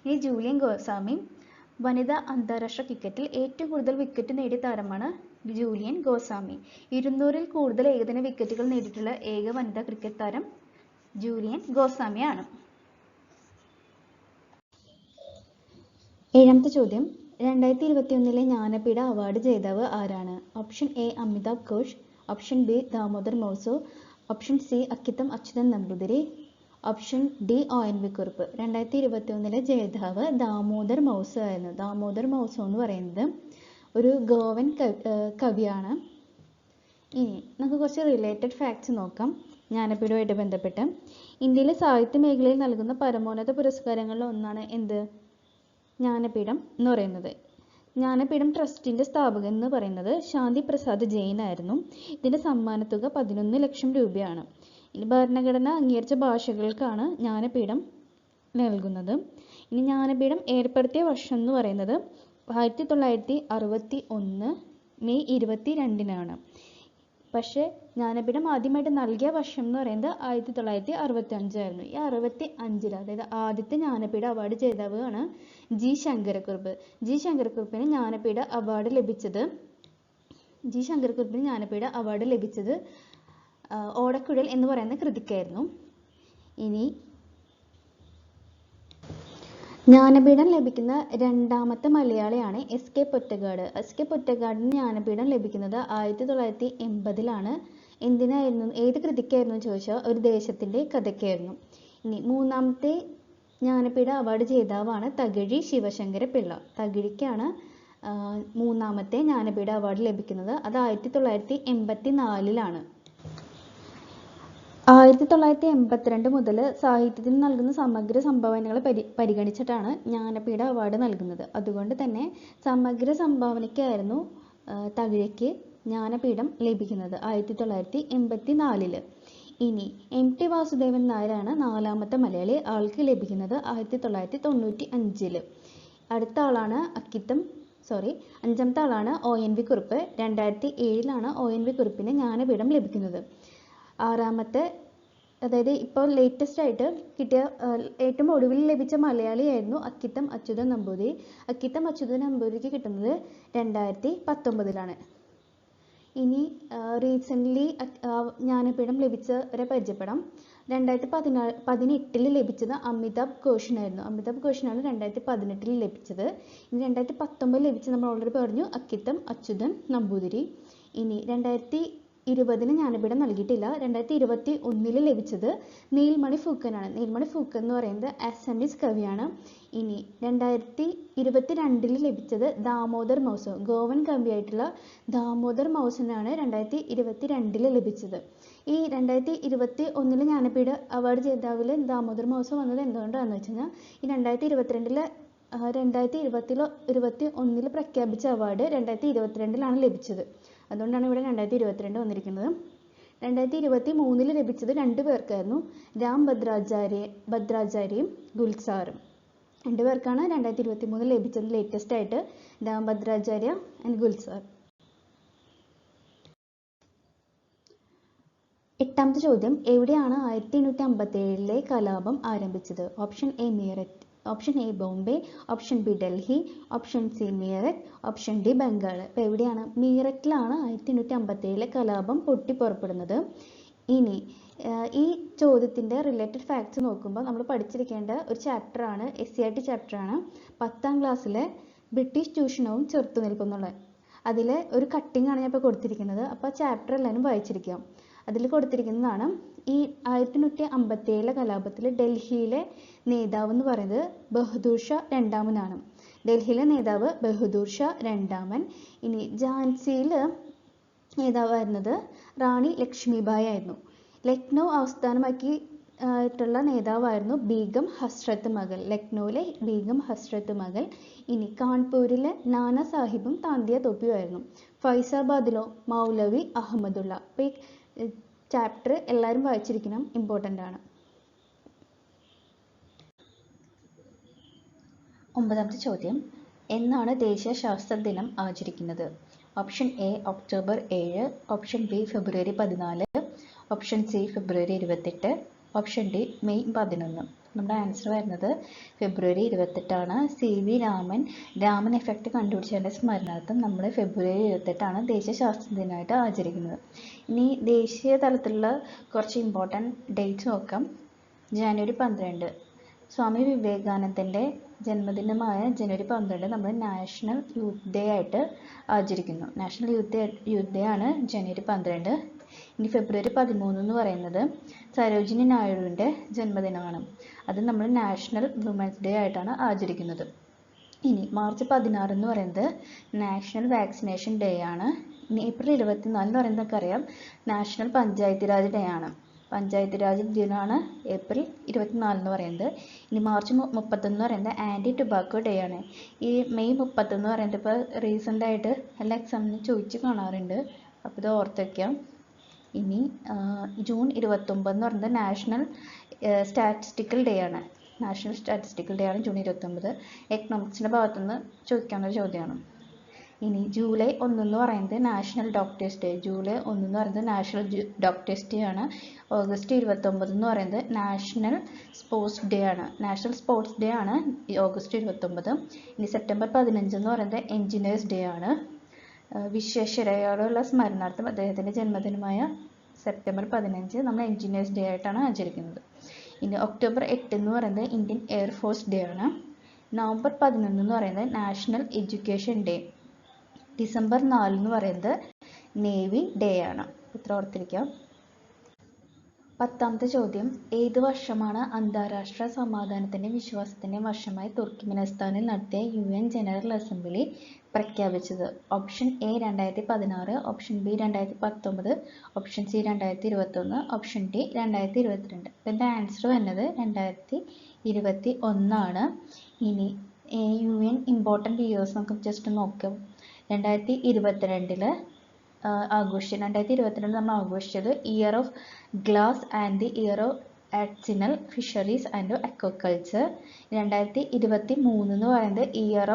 ഇനി ജൂലിയൻ ഗോസ്വാമി. വനിതാ അന്താരാഷ്ട്ര ക്രിക്കറ്റിൽ ഏറ്റവും കൂടുതൽ വിക്കറ്റ് നേടിയ താരമാണ് ജൂലിയൻ ഗോസ്വാമി. 200-ൽ കൂടുതൽ ഏകദിന വിക്കറ്റുകൾ നേടിയിട്ടുള്ള ഏക വനിതാ ക്രിക്കറ്റ് താരം ജൂലിയൻ ഗോസ്വാമിയാണ്. 7ാമത്തെ ചോദ്യം, 2021 ജ്ഞാനപീഠ അവാർഡ് ജേതാവ് ആരാണ്? Option A Amitabh Ghosh, option B Damodar Mauzo, option C Akkitham Achuthan Namboothiri, option D ONV Kurup. 2021 ജേതാവ് ദാമോദർ മൗസോ ആയിരുന്നു. ദാമോദർ മൗസോ എന്ന് പറയുന്നത് ഒരു ഗോവൻ കവിയാണ്. ഇനി നമുക്ക് കുറച്ച് റിലേറ്റഡ് ഫാക്ട്സ് നോക്കാം ജ്ഞാനപീഠവുമായിട്ട് ബന്ധപ്പെട്ട്. ഇന്ത്യയിലെ സാഹിത്യ മേഖലയിൽ നൽകുന്ന പരമോന്നത പുരസ്കാരങ്ങളിൽ ഒന്നാണ് എന്ത്? ജ്ഞാനപീഠം എന്ന് പറയുന്നത്. ജ്ഞാനപീഠം ട്രസ്റ്റിൻ്റെ സ്ഥാപകൻ എന്ന് പറയുന്നത് ശാന്തി പ്രസാദ് ജെയിൻ ആയിരുന്നു. ഇതിൻ്റെ സമ്മാനത്തുക 11 ലക്ഷം രൂപയാണ്. ഇനി ഭരണഘടന അംഗീകരിച്ച ഭാഷകൾക്കാണ് ജ്ഞാനപീഠം നൽകുന്നത്. ഇനി ജ്ഞാനപീഠം ഏർപ്പെടുത്തിയ വർഷം എന്ന് പറയുന്നത് 1961 മെയ് 22-നാണ്. പക്ഷേ ജ്ഞാനപീഠം ആദ്യമായിട്ട് നൽകിയ വർഷം എന്ന് പറയുന്നത് 1965 ആയിരുന്നു. ഈ 65-ൽ അതായത് ആദ്യത്തെ ജ്ഞാനപീഠ അവാർഡ് ജേതാവ് ആണ് ജി ശങ്കരക്കുറുപ്പ്. ജി ശങ്കരക്കുറുപ്പിന് ജ്ഞാനപീഠ അവാർഡ് ലഭിച്ചത് ഓടക്കുഴൽ എന്ന് പറയുന്ന കൃതിക്കായിരുന്നു. ഇനി ജ്ഞാനപീഠം ലഭിക്കുന്ന രണ്ടാമത്തെ മലയാളിയാണ് SK പൊറ്റക്കാട്. SK പൊറ്റക്കാടിന് ജ്ഞാനപീഠം ലഭിക്കുന്നത് 1980-ലാണ്. എന്തിനായിരുന്നു, ഏത് കൃതിക്കായിരുന്നു ചോദിച്ചാൽ ഒരു ദേശത്തിൻ്റെ കഥയ്ക്കായിരുന്നു. ഇനി മൂന്നാമത്തെ ജ്ഞാനപീഠ അവാർഡ് ജേതാവാണ് തകഴി ശിവശങ്കര പിള്ള. തകഴിക്കാണ് മൂന്നാമത്തെ ജ്ഞാനപീഠ അവാർഡ് ലഭിക്കുന്നത്. അത് 1984-ലാണ്. 1982 മുതൽ സാഹിത്യത്തിന് നൽകുന്ന സമഗ്ര സംഭാവനകളെ പരിഗണിച്ചിട്ടാണ് ജ്ഞാനപീഠ അവാർഡ് നൽകുന്നത്. അതുകൊണ്ട് തന്നെ സമഗ്ര സംഭാവനയ്ക്കായിരുന്നു തകഴിക്ക് ജ്ഞാനപീഠം ലഭിക്കുന്നത് 1984-ൽ. ഇനി MT വാസുദേവൻ നായരാണ് 4ാമത്തെ മലയാളി. ആൾക്ക് ലഭിക്കുന്നത് 1995-ൽ. അടുത്ത ആളാണ് 5ാമത്തെ ആളാണ് ONV കുറുപ്പ്. 2007-ലാണ് ONV കുറുപ്പിന് ജ്ഞാനപീഠം ലഭിക്കുന്നത്. 6ാമത്തെ, അതായത് ഇപ്പോൾ ലേറ്റസ്റ്റ് ആയിട്ട് കിട്ടിയ ഏറ്റവും ഒടുവിൽ ലഭിച്ച മലയാളിയായിരുന്നു അക്കിത്തം അച്യുതൻ നമ്പൂതിരി. അക്കിത്തം അച്യുതൻ നമ്പൂതിരിക്ക് കിട്ടുന്നത് 2019-ലാണ്. ഇനി റീസെൻ്റ്ലി ജ്ഞാനപീഠം ലഭിച്ചവരെ പരിചയപ്പെടാം. 2018-ൽ ലഭിച്ചത് അമിതാഭ് ഘോഷിനായിരുന്നു. അമിതാഭ് ഘോഷിനാണ് 2018-ൽ ലഭിച്ചത്. ഇനി 2019-ൽ ലഭിച്ചത് നമ്മൾ ഓൾറെഡി പറഞ്ഞു, അക്കിത്തം അച്യുതൻ നമ്പൂതിരി. ഇനി 2020-ന് ജ്ഞാനപീഠം നൽകിയിട്ടില്ല. 2021-ൽ ലഭിച്ചത് നീൽമണി ഫൂക്കനാണ്. നീൽമണി ഫൂക്കൻ എന്ന് പറയുന്നത് അസമീസ് കവിയാണ്. ഇനി 2022-ൽ ലഭിച്ചത് ദാമോദർ മൗസോ, ഗോവൻ കവിയായിട്ടുള്ള ദാമോദർ മൗസോനാണ് 2022-ൽ ലഭിച്ചത്. ഈ 2021-ൽ ജ്ഞാനപീഠ അവാർഡ് ജേതാവിൽ ദാമോദർ മൗസോ വന്നത് എന്തുകൊണ്ടാണെന്ന് വെച്ച് കഴിഞ്ഞാൽ ഈ 2021-ൽ പ്രഖ്യാപിച്ച അവാർഡ് 2022-ലാണ് ലഭിച്ചത്. അതുകൊണ്ടാണ് ഇവിടെ 2022 വന്നിരിക്കുന്നത്. 2023-ൽ ലഭിച്ചത് 2 പേർക്കായിരുന്നു, രാം ഭദ്രാചാര്യയും ഗുൽസാറും. രണ്ടുപേർക്കാണ് 2023 ലഭിച്ചത് ലേറ്റസ്റ്റ് ആയിട്ട്, ദാമഭദ്രാചാര്യ ആൻഡ് ഗുൽസാർ. എട്ടാമത്തെ ചോദ്യം, എവിടെയാണ് 1857 കലാപം ആരംഭിച്ചത്? Option A Meerut, option A Bombay, option B Delhi, option C Meerut, option D Bengal. അപ്പോൾ എവിടെയാണ്? മീററ്റിലാണ് 1857 കലാപം പൊട്ടിപ്പുറപ്പെടുന്നത്. ഇനി ഈ ചോദ്യത്തിൻ്റെ റിലേറ്റഡ് ഫാക്ട്സ് നോക്കുമ്പോൾ നമ്മൾ പഠിച്ചിരിക്കേണ്ട ഒരു ചാപ്റ്ററാണ്, SCERT ചാപ്റ്ററാണ്, 10ാം ക്ലാസ്സിലെ ബ്രിട്ടീഷ് ചൂഷണവും ചെറുത്തുനിൽപ്പും എന്നുള്ളത്. അതിൽ ഒരു കട്ടിംഗ് ആണ് ഞാൻ ഇപ്പോൾ കൊടുത്തിരിക്കുന്നത്. അപ്പോൾ ചാപ്റ്റർ എല്ലാവരും വായിച്ചിരിക്കാം. അതിൽ കൊടുത്തിരിക്കുന്നതാണ്, ഈ 1857 കലാപത്തിൽ ഡൽഹിയിലെ നേതാവ് എന്ന് പറയുന്നത് ബഹദൂർ ഷാ രണ്ടാമനാണ്. ഡൽഹിയിലെ നേതാവ് ബഹദൂർ ഷാ രണ്ടാമൻ. ഇനി ഝാൻസിയിൽ നേതാവായിരുന്നത് റാണി ലക്ഷ്മിബായി ആയിരുന്നു. ലക്നൗ ആസ്ഥാനമാക്കി ആയിട്ടുള്ള നേതാവായിരുന്നു ബീഗം ഹസ്രത്ത് മഹൽ, ലക്നൗവിലെ ബീഗം ഹസ്രത്ത് മഹൽ. ഇനി കാൺപൂരിലെ നാനാ സാഹിബും താന്തിയ തോപ്പിയുമായിരുന്നു. ഫൈസാബാദിലോ മൗലവി അഹമ്മദുള്ള. അപ്പോൾ ഈ ചാപ്റ്റർ എല്ലാവരും വായിച്ചിരിക്കണം, ഇമ്പോർട്ടൻ്റ് ആണ്. 9ാമത്തെ ചോദ്യം, എന്നാണ് ദേശീയ ശാസ്ത്ര ദിനം ആചരിക്കുന്നത്? Option A October 7, option B February 14, option C February 28, option D May 11. നമ്മുടെ ആൻസർ വരുന്നത് ഫെബ്രുവരി 28ആണ്. CV രാമൻ എഫക്റ്റ് കണ്ടുപിടിച്ചതിൻ്റെ സ്മരണാർത്ഥം നമ്മൾ ഫെബ്രുവരി 28ആണ് ദേശീയ ശാസ്ത്ര ദിനമായിട്ട് ആചരിക്കുന്നത്. ഇനി ദേശീയ തലത്തിലുള്ള കുറച്ച് ഇമ്പോർട്ടൻറ്റ് ഡേറ്റ്സ് നോക്കാം. ജനുവരി 12 സ്വാമി വിവേകാനന്ദൻ്റെ ജന്മദിനമായ ജനുവരി 12 നമ്മൾ നാഷണൽ യൂത്ത് ഡേ ആയിട്ട് ആചരിക്കുന്നു. നാഷണൽ യൂത്ത് ഡേ ആണ് ജനുവരി 12. ഇനി ഫെബ്രുവരി 13 എന്ന് പറയുന്നത് സരോജിനി നായിഡുവിൻ്റെ ജന്മദിനമാണ്. അത് നമ്മൾ നാഷണൽ വുമൻസ് ഡേ ആയിട്ടാണ് ആചരിക്കുന്നത്. ഇനി മാർച്ച് 16 എന്ന് പറയുന്നത് നാഷണൽ വാക്സിനേഷൻ ഡേ ആണ്. ഇനി ഏപ്രിൽ 24 എന്ന് പറയുന്നത് നമുക്കറിയാം നാഷണൽ പഞ്ചായത്ത് രാജ് ഡേ ആണ്. പഞ്ചായത്ത് രാജ് ദിനമാണ് ഏപ്രിൽ 24 എന്ന് പറയുന്നത്. ഇനി മാർച്ച് 31 എന്ന് പറയുന്നത് ആൻറ്റി ടുബാക്കോ ഡേ ആണ്. ഈ മെയ് 30 എന്ന് പറയുന്നത് ഇപ്പോൾ റീസെൻ്റായിട്ട് എല്ലാ എക്സാമിനും ചോദിച്ച് കാണാറുണ്ട്, അപ്പോൾ ഇത് ഓർത്ത് വയ്ക്കാം. ഇനി ജൂൺ 29 എന്ന് പറയുന്നത് നാഷണൽ സ്റ്റാറ്റിസ്റ്റിക്കൽ ഡേ ആണ്. നാഷണൽ സ്റ്റാറ്റിസ്റ്റിക്കൽ ഡേ ആണ് ജൂൺ 29. എക്കണോമിക്സിൻ്റെ ഭാഗത്തുനിന്ന് ചോദിക്കാവുന്ന ഒരു ചോദ്യമാണ്. ഇനി ജൂലൈ 1 എന്ന് പറയുന്നത് നാഷണൽ ഡോക്ടേഴ്സ് ഡേ. ജൂലൈ 1 എന്ന് പറയുന്നത് നാഷണൽ ഡോക്ടേഴ്സ് ഡേ ആണ്. ഓഗസ്റ്റ് 29 എന്ന് പറയുന്നത് നാഷണൽ സ്പോർട്സ് ഡേ ആണ്. നാഷണൽ സ്പോർട്സ് ഡേ ആണ് ഓഗസ്റ്റ് 29. ഇനി സെപ്റ്റംബർ 15 എന്ന് പറയുന്നത് എൻജിനീയേഴ്സ് ഡേ ആണ്. വിശ്വേശ്വരയ്യയോടുള്ള സ്മരണാർത്ഥം അദ്ദേഹത്തിൻ്റെ ജന്മദിനമായ സെപ്റ്റംബർ 15 നമ്മൾ എൻജിനീയേഴ്സ് ഡേ ആയിട്ടാണ് ആചരിക്കുന്നത്. ഇനി ഒക്ടോബർ 8 എന്ന് പറയുന്നത് ഇന്ത്യൻ എയർഫോഴ്സ് ഡേ ആണ്. നവംബർ 11 എന്ന് പറയുന്നത് നാഷണൽ എഡ്യൂക്കേഷൻ ഡേ. ഡിസംബർ 4 എന്ന് പറയുന്നത് നേവി ഡേ ആണ്. ഇത്ര ഓർത്തിരിക്കാം. 10ാമത്തെ ചോദ്യം, ഏത് വർഷമാണ് അന്താരാഷ്ട്ര സമാധാനത്തിൻ്റെയും വിശ്വാസത്തിൻ്റെയും വർഷമായി തുർക്കിമെനിസ്ഥാനിൽ നടത്തിയ UN ജനറൽ അസംബ്ലി പ്രഖ്യാപിച്ചത്? Option A 2016, option B 2019, option C 2021, option D 2022. ഇതിൻ്റെ ആൻസർ വരുന്നത് 2021 ആണ്. ഇനി UN ഇമ്പോർട്ടൻ്റ് ഇയേഴ്സ് നമുക്ക് ജസ്റ്റ് നോക്കാം. 2022 നമ്മൾ ആഘോഷിച്ചത് year of glass and the year of artisanal fisheries and aquaculture. 2023 എന്ന് പറയുന്നത് ഇയർ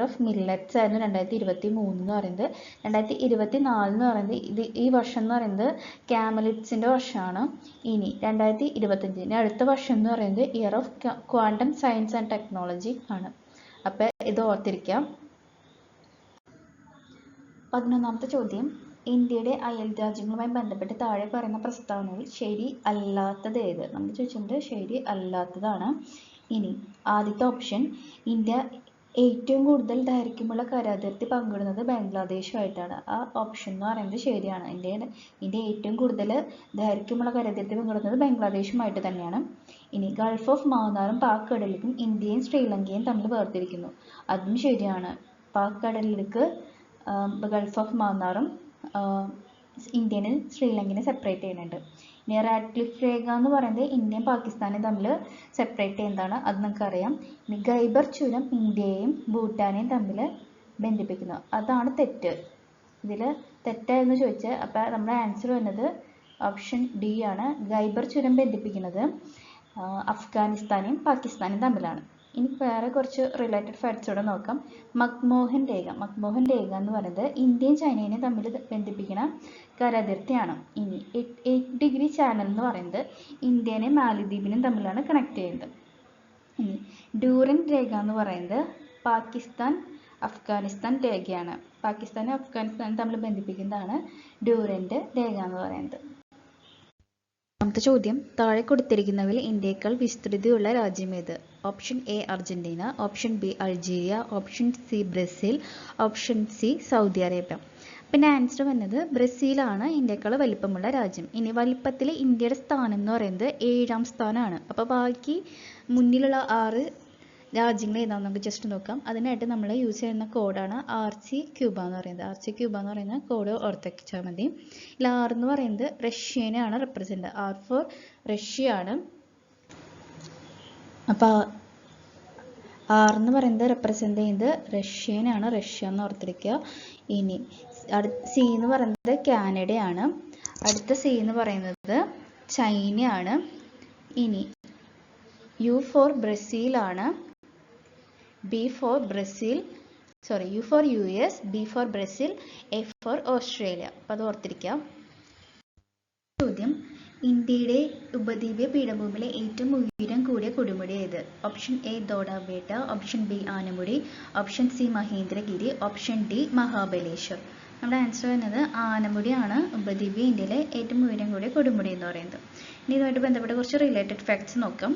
ഓഫ് മില്ലറ്റ്സ് ആയിരുന്നു 2023 എന്ന് പറയുന്നത്. 2024 എന്ന് പറയുന്നത് ഈ വർഷം എന്ന് പറയുന്നത് ക്യാമലിറ്റ്സിൻ്റെ വർഷമാണ്. ഇനി 2025 അടുത്ത വർഷം എന്ന് പറയുന്നത് year of quantum science and technology ആണ്. അപ്പോൾ ഇത് ഓർത്തിരിക്കാം. 11ാമത്തെ ചോദ്യം, ഇന്ത്യയുടെ അയൽ രാജ്യങ്ങളുമായി ബന്ധപ്പെട്ട് താഴെ പറയുന്ന പ്രസ്താവനകൾ ശരി അല്ലാത്തത് ഏത്? നമ്മൾ ചോദിച്ചിട്ടുണ്ട്, ശരി അല്ലാത്തതാണ്. ഇനി ആദ്യത്തെ ഓപ്ഷൻ, ഇന്ത്യ ഏറ്റവും കൂടുതൽ ദൈർഘ്യമുള്ള കരാതിർത്തി പങ്കിടുന്നത് ബംഗ്ലാദേശുമായിട്ടാണ്. ആ ഓപ്ഷൻ എന്ന് പറയുന്നത് ശരിയാണ്. ഇന്ത്യ ഏറ്റവും കൂടുതൽ ദൈർഘ്യമുള്ള കരാതിർത്തി പങ്കിടുന്നത് ബംഗ്ലാദേശുമായിട്ട് തന്നെയാണ്. ഇനി ഗൾഫ് ഓഫ് മാന്നാറും പാക് കടലിലും ഇന്ത്യയും ശ്രീലങ്കയും തമ്മിൽ വേർതിരിക്കുന്നു. അതും ശരിയാണ്. പാക് കടലിലേക്ക് ഗൾഫ് ഓഫ് മാന്നാറും ഇന്ത്യനെ ശ്രീലങ്കനെ സെപ്പറേറ്റ് ചെയ്യുന്നുണ്ട്. ഇനി റാഡ്ക്ലിഫ് രേഖ എന്ന് പറയുന്നത് ഇന്ത്യയും പാകിസ്ഥാനും തമ്മിൽ സെപ്പറേറ്റ് ചെയ്യുന്നതാണ്, അത് നമുക്കറിയാം. ഇനി ഖൈബർ ചുരം ഇന്ത്യയെയും ഭൂട്ടാനെയും തമ്മിൽ ബന്ധിപ്പിക്കുന്നു, അതാണ് തെറ്റ്. ഇതിൽ തെറ്റായിരുന്നു ചോദിച്ചത്. അപ്പോൾ നമ്മുടെ ആൻസർ വരുന്നത് ഓപ്ഷൻ ഡി ആണ്. ഖൈബർ ചുരം ബന്ധിപ്പിക്കുന്നത് അഫ്ഗാനിസ്ഥാനെയും പാകിസ്ഥാനെയും തമ്മിലാണ്. ഇനി വേറെ കുറച്ച് റിലേറ്റഡ് ഫാക്ട്സ് കൂടെ നോക്കാം. മക്മോഹൻ രേഖ എന്ന് പറയുന്നത് ഇന്ത്യയും ചൈനയും തമ്മിൽ ബന്ധിപ്പിക്കുന്ന കരാതിർത്തിയാണ്. ഇനി 8 ഡിഗ്രി ചാനൽ എന്ന് പറയുന്നത് ഇന്ത്യനെ മാലദ്വീപിനും തമ്മിലാണ് കണക്ട് ചെയ്യുന്നത്. ഇനി ഡ്യൂറൻഡ് രേഖ എന്ന് പറയുന്നത് അഫ്ഗാനിസ്ഥാൻ രേഖയാണ്. പാകിസ്ഥാനും അഫ്ഗാനിസ്ഥാനും തമ്മിൽ ബന്ധിപ്പിക്കുന്നതാണ് ഡ്യൂറൻഡ് രേഖ എന്ന് പറയുന്നത്. രണ്ടാമത്തെ ചോദ്യം, താഴെ കൊടുത്തിരിക്കുന്നവയിൽ ഇന്ത്യയേക്കാൾ വിസ്തൃതിയുള്ള രാജ്യം ഏത്? Option A Argentina, option B Algeria, option C Brazil, option C Saudi Arabia. പിന്നെ ആൻസർ വന്നത് ബ്രസീലാണ് ഇന്ത്യയേക്കാൾ വലിപ്പമുള്ള രാജ്യം. ഇനി വലിപ്പത്തിൽ ഇന്ത്യയുടെ സ്ഥാനം എന്ന് പറയുന്നത് 7ാം സ്ഥാനമാണ്. അപ്പോൾ ബാക്കി മുന്നിലുള്ള 6 രാജ്യങ്ങൾ ഏതാണെന്ന് നമുക്ക് ജസ്റ്റ് നോക്കാം. അതിനായിട്ട് നമ്മൾ യൂസ് ചെയ്യുന്ന കോഡാണ് RC-Cuba എന്ന് പറയുന്നത്. RC-Cuba എന്ന് പറയുന്ന കോഡ് ഓർത്ത് വെച്ചാൽ മതി. ഇതിൽ R എന്ന് പറയുന്നത് റഷ്യനെയാണ് റെപ്രസെൻ്റ്. R ഫോർ റഷ്യ ആണ്. അപ്പോൾ R എന്ന് പറയുന്നത് റെപ്രസെൻ്റ് ചെയ്യുന്നത് റഷ്യനെയാണ്, റഷ്യ എന്ന് ഓർത്തിരിക്കുക. ഇനി C എന്ന് പറയുന്നത് കാനഡയാണ്. അടുത്ത C എന്ന് പറയുന്നത് ചൈനയാണ്. ഇനി U ഫോർ ബ്രസീലാണ്. U for US, B for Brazil, A for Australia. അപ്പോൾ അത് ഓർത്തിരിക്കാം. ചോദ്യം, ഇന്ത്യയുടെ ഉപദ്വീപീയ പീഠഭൂമിയിലെ ഏറ്റവും ഉയരം കൂടിയ കൊടുമുടി ഏത്? Option A Doddabetta, option B Anamudi, option C Mahendragiri, option D Mahabaleshwar. നമ്മുടെ ആൻസർ വരുന്നത് ആനമുടിയാണ് ഉപദ്വീപീയ ഇന്ത്യയിലെ ഏറ്റവും ഉയരം കൂടിയ കൊടുമുടി എന്ന് പറയുന്നത്. ഇനി ഇതുമായിട്ട് ബന്ധപ്പെട്ട കുറച്ച് റിലേറ്റഡ് ഫാക്ട്സ് നോക്കാം.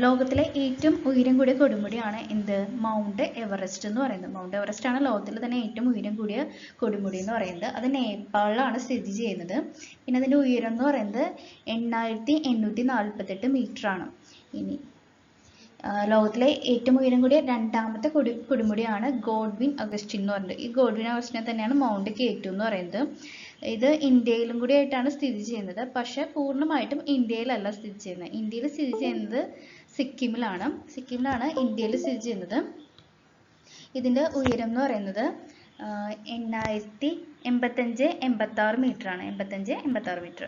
ലോകത്തിലെ ഏറ്റവും ഉയരം കൂടിയ കൊടുമുടിയാണ് എന്ത്? മൗണ്ട് എവറസ്റ്റ് എന്ന് പറയുന്നത്. മൗണ്ട് എവറസ്റ്റ് ആണ് ലോകത്തിലെ തന്നെ ഏറ്റവും ഉയരം കൂടിയ കൊടുമുടി എന്ന് പറയുന്നത്. അത് നേപ്പാളിലാണ് സ്ഥിതി ചെയ്യുന്നത്. പിന്നെ അതിൻ്റെ ഉയരം എന്ന് പറയുന്നത് 8848 മീറ്റർ ആണ്. ഇനി ലോകത്തിലെ ഏറ്റവും ഉയരം കൂടിയ രണ്ടാമത്തെ കൊടുമുടിയാണ് ഗോഡ്വിൻ അഗസ്റ്റിൻ എന്ന് പറയുന്നത്. ഈ ഗോഡ്വിൻ അഗസ്റ്റിനെ തന്നെയാണ് മൗണ്ട് K2 എന്ന് പറയുന്നത്. ഇത് ഇന്ത്യയിലും കൂടി ആയിട്ടാണ് സ്ഥിതി ചെയ്യുന്നത്. പക്ഷെ പൂർണ്ണമായിട്ടും ഇന്ത്യയിലല്ല സ്ഥിതി ചെയ്യുന്നത്. ഇന്ത്യയിൽ സ്ഥിതി ചെയ്യുന്നത് സിക്കിമിലാണ് ഇന്ത്യയിൽ സ്ഥിതി ചെയ്യുന്നത്. ഇതിൻ്റെ ഉയരം എന്ന് പറയുന്നത് 8085-86 മീറ്റർ ആണ്. 85-86 മീറ്റർ.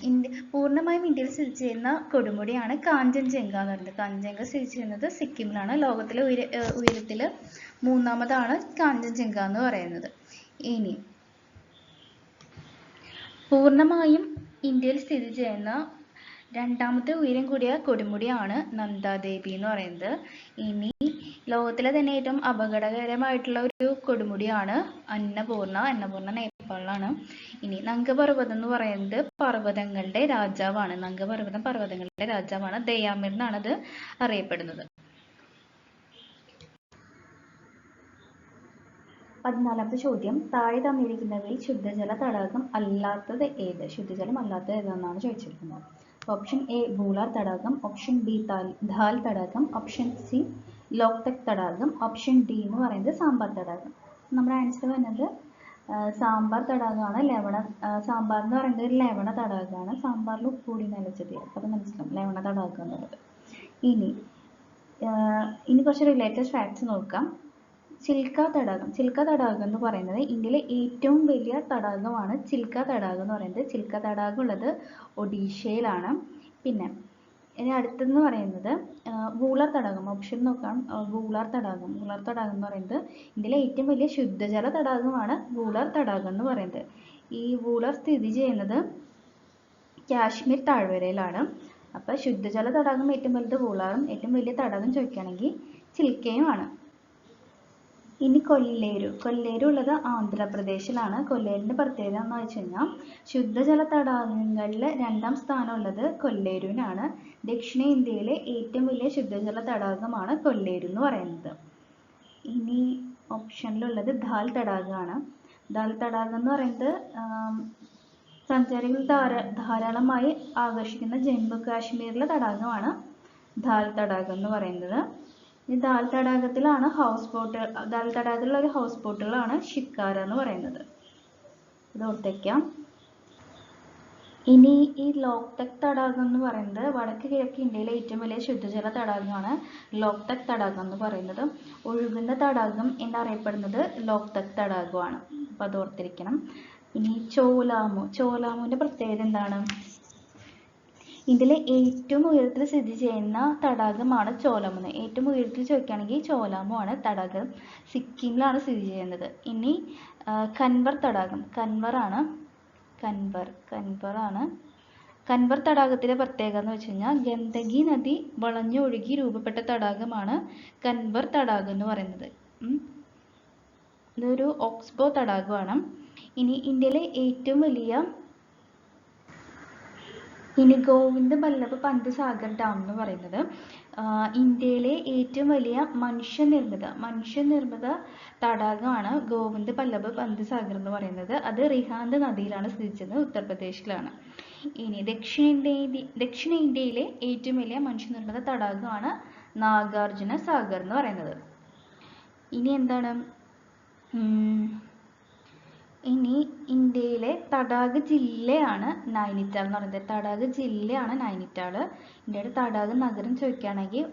ഇനി പൂർണ്ണമായും ഇന്ത്യയിൽ സ്ഥിതി ചെയ്യുന്ന കൊടുമുടിയാണ് കാഞ്ചൻജംഗ എന്ന് പറയുന്നത്. കാഞ്ചൻജംഗ സ്ഥിതി ചെയ്യുന്നത് സിക്കിമിലാണ്. ലോകത്തിലെ ഉയരത്തിൽ 3ാമതാണ് കാഞ്ചൻജംഗ എന്ന് പറയുന്നത്. ഇനി പൂർണ്ണമായും ഇന്ത്യയിൽ സ്ഥിതി ചെയ്യുന്ന രണ്ടാമത്തെ ഉയരം കൂടിയ കൊടുമുടിയാണ് നന്ദാദേവി എന്ന് പറയുന്നത്. ഇനി ലോകത്തിലെ തന്നെ ഏറ്റവും അപകടകരമായിട്ടുള്ള ഒരു കൊടുമുടിയാണ് അന്നപൂർണ നേപ്പാളിലാണ്. ഇനി നംഗപർവ്വതം എന്ന് പറയുന്നത് പർവ്വതങ്ങളുടെ രാജാവാണ്. നംഗപർവ്വതം പർവ്വതങ്ങളുടെ രാജാവാണ്. ദയാമിർ എന്നാണ് അത് അറിയപ്പെടുന്നത്. 14ാമത്തെ ചോദ്യം, താഴെ തന്നിരിക്കുന്നവയിൽ ശുദ്ധജല തടാകം അല്ലാത്തത് ഏത്? ശുദ്ധജലം അല്ലാത്തത് ഏതെന്നാണ് ചോദിച്ചിരിക്കുന്നത്. ഓപ്ഷൻ എ ബൂളാർ തടാകം, ഓപ്ഷൻ ബി ധാൽ തടാകം, ഓപ്ഷൻ സി ലോക്തക് തടാകം, ഓപ്ഷൻ ഡി എന്ന് പറയുന്നത് സാമ്പാർ തടാകം. നമ്മുടെ ആൻസർ വരുന്നത് സാമ്പാർ തടാകമാണ്. സാമ്പാർ എന്ന് പറയുന്നത് ഒരു ലവണ തടാകമാണ്. സാമ്പാറിൽ ഉപ്പ് കൂടി നിലച്ചത്. അപ്പോൾ മനസ്സിലാവും ലവണ തടാകം എന്നുള്ളത്. ഇനി കുറച്ച് റിലേറ്റഡ് ഫാക്ട്സ് നോക്കാം. ചിൽക്ക തടാകം എന്ന് പറയുന്നത് ഇന്ത്യയിലെ ഏറ്റവും വലിയ തടാകമാണ്. ചിൽക്ക തടാകം എന്ന് പറയുന്നത്. ചിൽക്ക തടാകം ഉള്ളത് ഒഡീഷയിലാണ്. പിന്നെ ഇനി അടുത്തെന്ന് പറയുന്നത് വൂളാർ തടാകം. ഓപ്ഷൻ നോക്കാം. വൂളാർ തടാകം എന്ന് പറയുന്നത് ഇന്ത്യയിലെ ഏറ്റവും വലിയ ശുദ്ധജല തടാകമാണ് വൂളാർ തടാകം എന്ന് പറയുന്നത്. ഈ വൂളാർ സ്ഥിതി ചെയ്യുന്നത് കാശ്മീർ താഴ്വരയിലാണ്. അപ്പോൾ ശുദ്ധജല തടാകം ഏറ്റവും വലുത് വൂളാറും ഏറ്റവും വലിയ തടാകം ചോദിക്കുകയാണെങ്കിൽ ചിൽക്കയുമാണ്. ഇനി കൊല്ലേരു ഉള്ളത് ആന്ധ്രാപ്രദേശിലാണ്. കൊല്ലേരിൻ്റെ പ്രത്യേകത എന്ന് വെച്ച് കഴിഞ്ഞാൽ ശുദ്ധജല തടാകങ്ങളിൽ 2ാം സ്ഥാനം ഉള്ളത് കൊല്ലേരുവിനാണ്. ദക്ഷിണേന്ത്യയിലെ ഏറ്റവും വലിയ ശുദ്ധജല തടാകമാണ് കൊല്ലേരു എന്ന് പറയുന്നത്. ഇനി ഓപ്ഷനിലുള്ളത് ധാൽ തടാകമാണ്. ധാൽ തടാകം എന്ന് പറയുന്നത് സഞ്ചാരികൾ ധാരാളമായി ആകർഷിക്കുന്ന ജമ്മു കാശ്മീരിലെ തടാകമാണ് ധാൽ തടാകം എന്ന് പറയുന്നത്. ഈ ധാൽ തടാകത്തിലുള്ള ഒരു ഹൗസ് ബോട്ടുകളാണ് ഷിക്കാര എന്ന് പറയുന്നത്. ഇത് ഓർത്തേക്കാം. ഇനി ഈ ലോക്തക് തടാകം എന്ന് പറയുന്നത് വടക്ക് കിഴക്ക് ഇന്ത്യയിലെ ഏറ്റവും വലിയ ശുദ്ധജല തടാകമാണ് ലോക്തക് തടാകം എന്ന് പറയുന്നത്. ഒഴുകുന്ന തടാകം എന്നറിയപ്പെടുന്നത് ലോക്തക് തടാകമാണ്. അപ്പോൾ അത് ഓർത്തിരിക്കണം. ഇനി ചോലാമുവിൻ്റെ പ്രത്യേകത എന്താണ്? ഇന്ത്യയിലെ ഏറ്റവും ഉയരത്തിൽ സ്ഥിതി ചെയ്യുന്ന തടാകമാണ് ചോലമൺ. ഏറ്റവും ഉയരത്തിൽ ചോദിക്കുകയാണെങ്കിൽ ചോലാമോ ആണ് തടാകം. സിക്കിമിലാണ് സ്ഥിതി ചെയ്യുന്നത്. ഇനി കൻവർ തടാകം. കൻവർ തടാകത്തിലെ പ്രത്യേകത എന്ന് വെച്ച് കഴിഞ്ഞാൽ ഗണ്ഡകി നദി വളഞ്ഞൊഴുകി രൂപപ്പെട്ട തടാകമാണ് കൻവർ തടാകം എന്ന് പറയുന്നത്. ഇതൊരു ഓക്സ്ബോ തടാകമാണ്. ഇനി ഇന്ത്യയിലെ ഏറ്റവും വലിയ ഗോവിന്ദ് വല്ലഭ് പന്ത് സാഗർ ഡാം എന്ന് പറയുന്നത് ഇന്ത്യയിലെ ഏറ്റവും വലിയ മനുഷ്യനിർമ്മിത തടാകമാണ് ഗോവിന്ദ് വല്ലഭ് പന്ത് സാഗർ എന്ന് പറയുന്നത്. അത് റിഹാന്ദ് നദിയിലാണ് സ്ഥിതി ചെയ്യുന്നത്, ഉത്തർപ്രദേശിലാണ്. ഇനി ദക്ഷിണേന്ത്യയിലെ ഏറ്റവും വലിയ മനുഷ്യനിർമ്മിത തടാകമാണ് നാഗാർജുന സാഗർ എന്ന് പറയുന്നത്. ഇനി എന്താണ്, ഇനി ഇന്ത്യയിലെ തടാക ജില്ലയാണ് നൈനിറ്റാൾ എന്ന് പറയുന്നത്. തടാക ജില്ലയാണ് നൈനിറ്റാൾ. ഇന്ത്യയുടെ തടാക നഗരം ചോദിക്കുകയാണെങ്കിൽ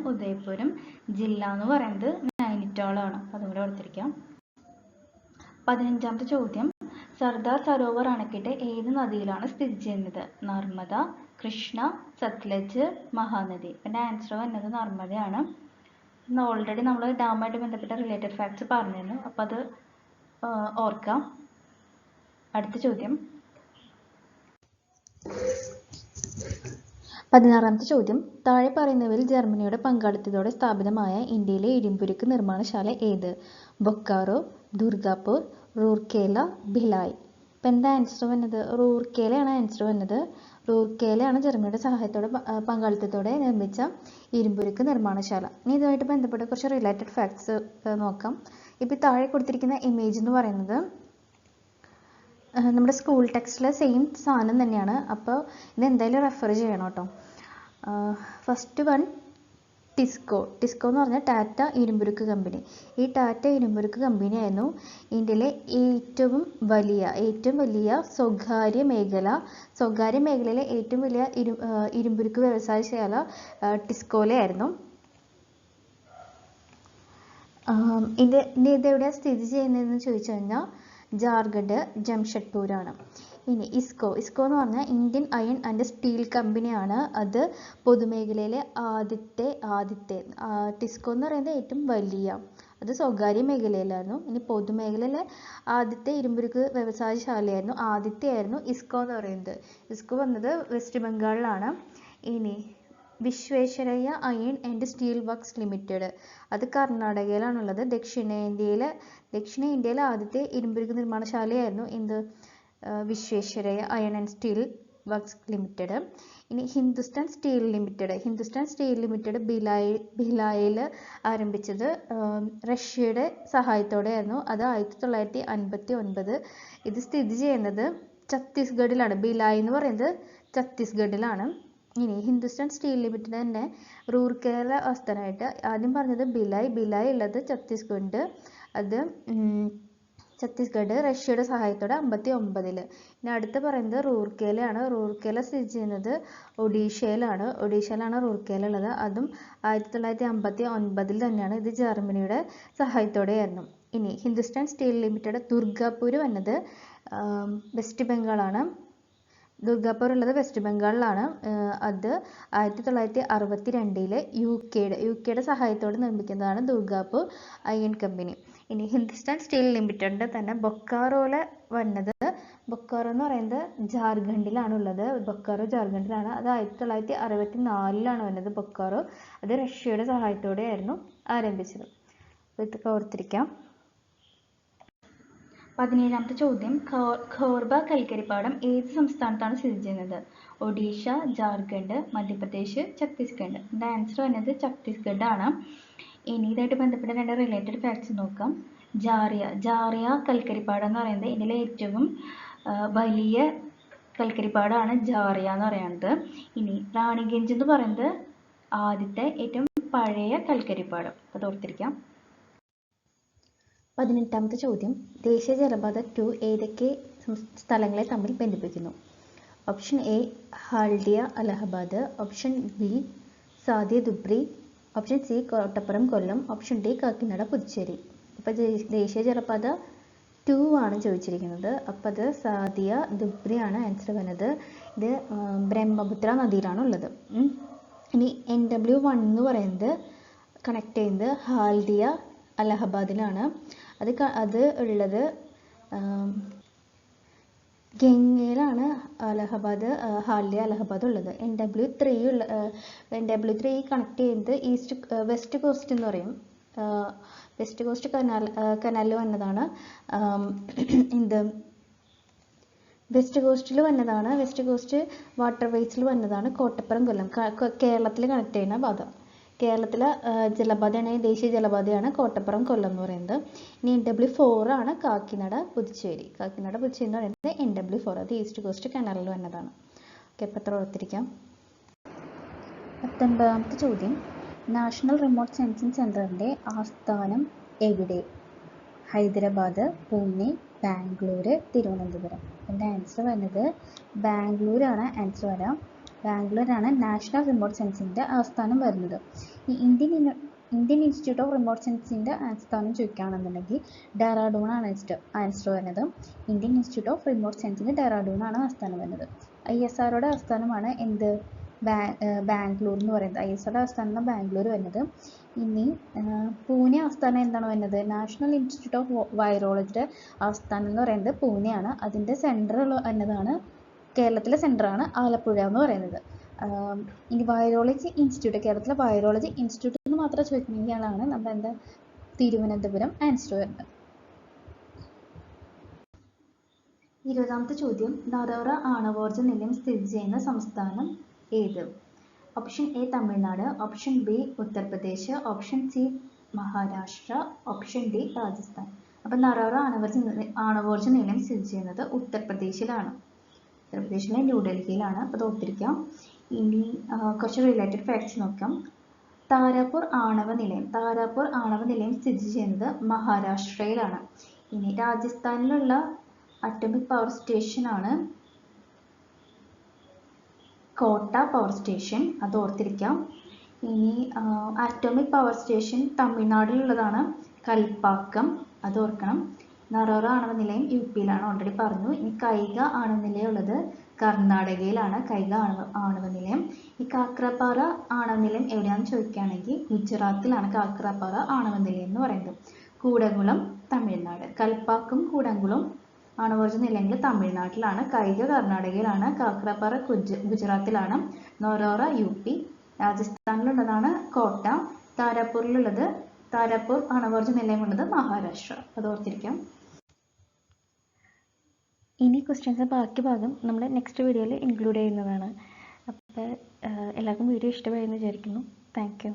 ഉദയ്പൂരം, ജില്ല എന്ന് പറയുന്നത് നൈനിറ്റാളാണ്. അതുകൂടെ ഓർത്തിരിക്കാം. 15ാമത്തെ ചോദ്യം, സർദാർ സരോവർ അണക്കെട്ട് ഏത് നദിയിലാണ് സ്ഥിതി ചെയ്യുന്നത്? നർമ്മദ, കൃഷ്ണ, സത്ലജ്, മഹാനദി. ഇതിന്റെ ആൻസർ വന്നത് നർമ്മദയാണ്. ഓൾറെഡി നമ്മൾ ഡാമുമായിട്ട് ബന്ധപ്പെട്ട റിലേറ്റഡ് ഫാക്ട്സ് പറഞ്ഞിരുന്നു, അപ്പം അത് ഓർക്കാം. അടുത്ത ചോദ്യം, 16ാമത്തെ ചോദ്യം, താഴെ പറയുന്നവയിൽ ജർമ്മനിയുടെ പങ്കാളിത്തത്തോടെ സ്ഥാപിതമായ ഇന്ത്യയിലെ ഇരുമ്പുരുക്ക് നിർമ്മാണശാല ഏത്? ബൊക്കാറോ, ദുർഗാപൂർ, റൂർക്കേല, ഭിലായ്. ഇപ്പം എന്താ ആൻസർ വന്നത്? റൂർക്കേലയാണ് ആൻസർ വന്നത്. റൂർക്കേലയാണ് ജർമ്മനിയുടെ സഹായത്തോടെ പങ്കാളിത്തത്തോടെ നിർമ്മിച്ച ഇരുമ്പുരുക്ക് നിർമ്മാണശാല. ഇനി ഇതുമായിട്ട് ബന്ധപ്പെട്ട കുറച്ച് റിലേറ്റഡ് ഫാക്ട്സ് നോക്കാം. ഇപ്പം താഴെ കൊടുത്തിരിക്കുന്ന ഇമേജ് എന്ന് പറയുന്നത് നമ്മുടെ സ്കൂൾ ടെക്സ്റ്റിലെ സെയിം സാധനം തന്നെയാണ്. അപ്പോൾ ഇത് എന്തായാലും റെഫർ ചെയ്യണം കേട്ടോ. ഫസ്റ്റ് വൺ ടിസ്കോ എന്ന് പറഞ്ഞാൽ ടാറ്റ ഇരുമ്പുരുക്ക് കമ്പനി. ഈ ടാറ്റ ഇരുമ്പുരുക്ക് കമ്പനിയായിരുന്നു ഇന്ത്യയിലെ ഏറ്റവും വലിയ സ്വകാര്യ മേഖലയിലെ ഏറ്റവും വലിയ ഇരുമ്പുരുക്ക് വ്യവസായശാല ടിസ്കോയിലായിരുന്നു. ഇത് എവിടെയാണ് സ്ഥിതി ചെയ്യുന്നതെന്ന് ചോദിച്ചു കഴിഞ്ഞാൽ ജാർഖണ്ഡ്, ജംഷഡ്പൂരാണ്. ഇനി ഇസ്കോ എന്ന് പറഞ്ഞാൽ ഇന്ത്യൻ അയൺ ആൻഡ് സ്റ്റീൽ കമ്പനിയാണ്. അത് പൊതുമേഖലയിലെ ആദ്യത്തെ ടിസ്കോ എന്ന് പറയുന്നത് ഏറ്റവും വലിയ, അത് സ്വകാര്യ മേഖലയിലായിരുന്നു. ഇനി പൊതുമേഖലയിലെ ആദ്യത്തെ ഇരുമ്പുരുക്ക് വ്യവസായശാലയായിരുന്നു, ആദ്യത്തെയായിരുന്നു ഇസ്കോ എന്ന് പറയുന്നത്. ഇസ്കോ വന്നത് വെസ്റ്റ് ബംഗാളിലാണ്. ഇനി Visvesvaraya iron and steel works limited, അത് കർണാടകയിലാണുള്ളത്. ദക്ഷിണേന്ത്യയിലെ ആദ്യത്തെ ഇരുമ്പുരുക്ക് നിർമ്മാണശാലയായിരുന്നു Visvesvaraya iron and steel works limited. ഇനി ഹിന്ദുസ്ഥാൻ സ്റ്റീൽ ലിമിറ്റഡ് ഭിലായിൽ ആരംഭിച്ചത് റഷ്യയുടെ സഹായത്തോടെയായിരുന്നു. അത് 1959. ഇത് സ്ഥിതി ചെയ്യുന്നത് ഛത്തീസ്ഗഡിലാണ്. ഭിലായ് എന്ന് പറയുന്നത് ഛത്തീസ്ഗഡിലാണ്. ഇനി ഹിന്ദുസ്ഥാൻ സ്റ്റീൽ ലിമിറ്റഡ് തന്നെ റൂർക്കേല ആസ്ഥാനമായിട്ട്, ആദ്യം പറഞ്ഞത് ഭിലായ് ഉള്ളത് ഛത്തീസ്ഗഡ്, അത് റഷ്യയുടെ സഹായത്തോടെ 1959. ഇനി അടുത്ത് പറയുന്നത് റൂർക്കേലയാണ്. റൂർക്കേല സ്ഥിതി ചെയ്യുന്നത് ഒഡീഷയിലാണ് റൂർക്കേല ഉള്ളത്. അതും 1959 തന്നെയാണ്. ഇത് ജർമ്മനിയുടെ സഹായത്തോടെയായിരുന്നു. ഇനി ഹിന്ദുസ്ഥാൻ സ്റ്റീൽ ലിമിറ്റഡ് ദുർഗാപൂർ വന്നത് വെസ്റ്റ് ബംഗാളാണ്. ദുർഗാപൂർ ഉള്ളത് വെസ്റ്റ് ബംഗാളിലാണ്. അത് 1962 യുകെയുടെ സഹായത്തോടെ നിർമ്മിക്കുന്നതാണ് ദുർഗാപൂർ അയൺ കമ്പനി. ഇനി ഹിന്ദുസ്ഥാൻ സ്റ്റീൽ ലിമിറ്റഡിന്റെ തന്നെ ബൊക്കാറോ എന്ന് പറയുന്നത് ജാർഖണ്ഡിലാണുള്ളത്. ജാർഖണ്ഡിലാണ്. അത് 1964 വന്നത് ബൊക്കാറോ. അത് റഷ്യയുടെ സഹായത്തോടെയായിരുന്നു ആരംഭിച്ചത്. ഇതൊക്കെ ഓർത്തിരിക്കാം. 17ാമത്തെ ചോദ്യം, ഖോർബ കൽക്കരിപ്പാടം ഏത് സംസ്ഥാനത്താണ് സ്ഥിതി ചെയ്യുന്നത്? ഒഡീഷ, ജാർഖണ്ഡ്, മധ്യപ്രദേശ്, ഛത്തീസ്ഗഡ്. ഇതിന്റെ ആൻസർ വന്നത് ഛത്തീസ്ഗഡ് ആണ്. ഇനി ഇതായിട്ട് ബന്ധപ്പെട്ട 2 റിലേറ്റഡ് ഫാക്ട്സ് നോക്കാം. ജാറിയ കൽക്കരിപ്പാടം എന്ന് പറയുന്നത് ഇന്ത്യയിലെ ഏറ്റവും വലിയ കൽക്കരിപ്പാടമാണ് ജാറിയ എന്ന് പറയുന്നത്. ഇനി റാണിഗഞ്ച് എന്ന് പറയുന്നത് ആദ്യത്തെ ഏറ്റവും പഴയ കൽക്കരിപ്പാടം. അത് ഓർത്തിരിക്കാം. 18ാമത്തെ ചോദ്യം, ദേശീയ ജലപാത 2 ഏതൊക്കെ സ്ഥലങ്ങളെ തമ്മിൽ ബന്ധിപ്പിക്കുന്നു? Option A Haldia Allahabad, option B Sadiya Dhubri, option C Kottappuram Kollam, option D Kakinada Puducherry. അപ്പോൾ ദേശീയ ജലപാത 2 ആണ് ചോദിച്ചിരിക്കുന്നത്. അപ്പോൾ അത് സാദിയ ദുബ്രിയാണ് ആൻസർ വരുന്നത്. ഇത് ബ്രഹ്മപുത്ര നദിയിലാണ് ഉള്ളത്. ഇനി NW1 എന്ന് പറയുന്നത് കണക്ട് ചെയ്യുന്നത് ഹാൽദിയ അലഹബാദിലാണ്. അത് ഉള്ളത് ഗംഗയിലാണ്. ഹാൽദിയ അലഹബാദ് ഉള്ളത്. NW3 കണക്ട് ചെയ്യുന്നത് വെസ്റ്റ് കോസ്റ്റ് എന്ന് പറയും. വെസ്റ്റ് കോസ്റ്റ് കനാലിൽ വന്നതാണ്. വെസ്റ്റ് കോസ്റ്റ് വാട്ടർ വേസിൽ വന്നതാണ് കോട്ടപ്പുറം കൊല്ലം. കേരളത്തിൽ കണക്ട് ചെയ്യുന്ന പാത. കേരളത്തിലെ ജലപാതയാണ്, ദേശീയ ജലപാതയാണ് കോട്ടപ്പുറം കൊല്ലം എന്ന് പറയുന്നത്. ഇനി NW4 ആണ് കാക്കിനാട പുതുച്ചേരി എന്ന് പറയുന്നത് NW4. അത് ഈസ്റ്റ് കോസ്റ്റ് കനാലിൽ വന്നതാണ്. ഓക്കെ, അപ്പോൾ എത്ര ഓർത്തിരിക്കാം. 19ാമത്തെ ചോദ്യം, നാഷണൽ റിമോട്ട് സെൻസിംഗ് സെൻറ്ററിൻ്റെ ആസ്ഥാനം എവിടെ? ഹൈദരാബാദ്, പൂനെ, ബാംഗ്ലൂർ, തിരുവനന്തപുരം. എൻ്റെ ആൻസർ വരുന്നത് ബാംഗ്ലൂരാണ്. ആൻസർ വരാം. ബാംഗ്ലൂരാണ് നാഷണൽ റിമോട്ട് സെൻസിങ്ങിൻ്റെ ആസ്ഥാനം വരുന്നത്. ഈ ഇന്ത്യൻ ഇൻസ്റ്റിറ്റ്യൂട്ട് ഓഫ് റിമോട്ട് സെൻസിങ്ങിൻ്റെ ആസ്ഥാനം ചോദിക്കുകയാണെന്നുണ്ടെങ്കിൽ ഡെറാഡൂണാണ് ആൻസർ വരുന്നത്. Indian institute of remote sensing ഡെറാഡൂണാണ് ആസ്ഥാനം വരുന്നത്. ISROയുടെ ആസ്ഥാനമാണ് ബാംഗ്ലൂർ എന്ന് പറയുന്നത്. ISROയുടെ ആസ്ഥാനമാണ് ബാംഗ്ലൂർ വരുന്നത്. ഇനി പൂനെ ആസ്ഥാനം എന്താണ് വരുന്നത്? നാഷണൽ ഇൻസ്റ്റിറ്റ്യൂട്ട് ഓഫ് വൈറോളജിയുടെ ആസ്ഥാനം എന്ന് പറയുന്നത് പൂനെയാണ്. അതിൻ്റെ സെൻറ്റർ എന്നതാണ്, കേരളത്തിലെ സെൻറ്ററാണ് ആലപ്പുഴ എന്ന് പറയുന്നത്. ഇനി വൈറോളജി ഇൻസ്റ്റിറ്റ്യൂട്ട്, കേരളത്തിലെ വൈറോളജി ഇൻസ്റ്റിറ്റ്യൂട്ട് എന്ന് മാത്രം ചോദിക്കണമെങ്കിലാണ് നമ്മുടെ തിരുവനന്തപുരം ആൻസർ വരുന്നത്. 20ാമത്തെ ചോദ്യം, നറോറ ആണവോർജ്ജ നിലയം സ്ഥിതി ചെയ്യുന്ന സംസ്ഥാനം ഏത്? Option A Tamil Nadu, option B Uttar Pradesh, option C Maharashtra, option D Rajasthan. അപ്പം നറോറ ആണവോർജ്ജ നിലയം സ്ഥിതി ചെയ്യുന്നത് ഉത്തർപ്രദേശിലാണ്. ഉത്തർപ്രദേശിലെ ന്യൂഡൽഹിയിലാണ്. അപ്പോൾ അത് ഓർത്തിരിക്കാം. ഇനി കുറച്ച് റിലേറ്റഡ് ഫാക്ട്സ് നോക്കാം. താരാപൂർ ആണവ നിലയം സ്ഥിതി ചെയ്യുന്നത് മഹാരാഷ്ട്രയിലാണ്. ഇനി രാജസ്ഥാനിലുള്ള അറ്റോമിക് പവർ സ്റ്റേഷനാണ് കോട്ട പവർ സ്റ്റേഷൻ. അത് ഓർത്തിരിക്കാം. ഇനി അറ്റോമിക് പവർ സ്റ്റേഷൻ തമിഴ്നാട്ടിലുള്ളതാണ് കൽപ്പാക്കം. അത് ഓർക്കണം. നറോറ ആണവ നിലയം UP-യിലാണ്, ഓൾറെഡി പറഞ്ഞു. ഇനി കൈഗ ആണവ നിലയം ഉള്ളത് കർണാടകയിലാണ്. ആണവ നിലയം. ഈ കാക്രപാറ ആണവ നിലയം എവിടെയാണെന്ന് ചോദിക്കുകയാണെങ്കിൽ ഗുജറാത്തിലാണ് കാക്രപാറ ആണവ നിലയം എന്ന് പറയുന്നത്. കൂടംകുളം തമിഴ്നാട്. കൽപ്പാക്കം, കൂടംകുളം ആണവോർജ്ജ നിലയങ്ങൾ തമിഴ്നാട്ടിലാണ്. കൈഗ കർണാടകയിലാണ്. കാക്രപാറ ഗുജറാത്തിലാണ്. നൊറോറ UP. രാജസ്ഥാനിലുള്ളതാണ് കോട്ട. താരാപൂർ ആണവോർജ്ജ നിലയമുള്ളത് മഹാരാഷ്ട്ര. അത് ഓർത്തിരിക്കാം. ഇനി ക്വസ്റ്റ്യൻസ് ബാക്കി ഭാഗം നമ്മൾ നെക്സ്റ്റ് വീഡിയോയിൽ ഇൻക്ലൂഡ് ചെയ്യുന്നതാണ്. അപ്പോൾ എല്ലാവർക്കും വീഡിയോ ഇഷ്ടമായെന്ന് വിചാരിക്കുന്നു. Thank you.